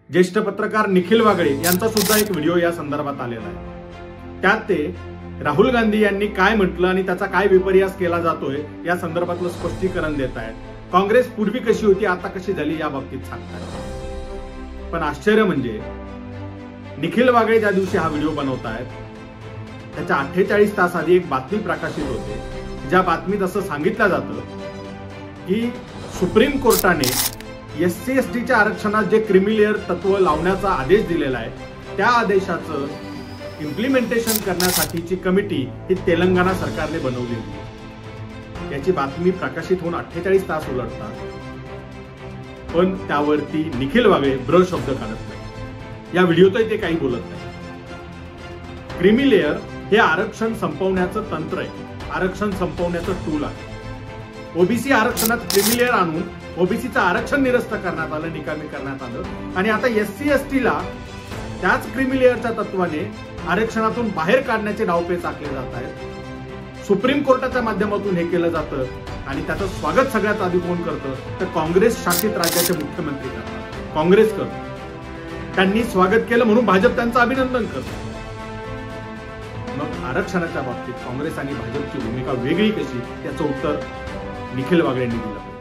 ज्येष्ठ पत्रकार निखिल वागळे यांचा सुद्धा एक व्हिडिओ या संदर्भात आलेला आहे। त्यात ते राहुल गांधी यांनी काय म्हटलं आणि त्याचा काय विपर्यास केला जातोय या संदर्भातलं स्पष्टीकरण देत आहेत। काँग्रेस पूर्वी कशी होती आता कशी झाली या बाबतीत सांगतात। पण आश्चर्य म्हणजे निखिल वागळे ज्या दिवशी हा व्हिडिओ बनवतायत त्याच्या 48 तास आधी एक बातमी प्रकाशित होते, ज्या बातमीत असं सांगितलं जातं की सुप्रीम कोर्टाने SC/STच्या आरक्षणात जे क्रिमिलेअर तत्व लावण्याचा आदेश दिलेला आहे त्या आदेशाचं इम्प्लिमेंटेशन करण्यासाठीची कमिटी ही तेलंगणा सरकारने बनवली होती। याची बातमी प्रकाशित होऊन 48 तास उलटतात, पण त्यावरती निखिल वागळे ब्र शब्द काढत नाही। या व्हिडिओतही ते काही बोलत नाही। क्रिमिलेअर हे आरक्षण संपवण्याचं तंत्र आहे, आरक्षण संपवण्याचं टूल आहे। ओबीसी आरक्षणात क्रिमिलेअर आणून ओबीसीचं आरक्षण निरस्त करण्यात आलं, निकामी करण्यात आलं आणि आता SC/STला त्याच क्रिमिलेअरच्या तत्वाने आरक्षणातून बाहेर काढण्याचे डावपेच आखले जात आहेत। सुप्रीम कोर्टाच्या माध्यमातून हे केलं जातं आणि त्याचं स्वागत सगळ्यात आधी कोण करतं तर काँग्रेस शासित राज्याचे मुख्यमंत्री करतात, काँग्रेस करतं। त्यांनी स्वागत केलं म्हणून भाजप त्यांचं अभिनंदन करतं। मग आरक्षणाच्या बाबतीत काँग्रेस आणि भाजपची भूमिका वेगळी कशी याचं उत्तर निखिल वागळेंनी दिलं।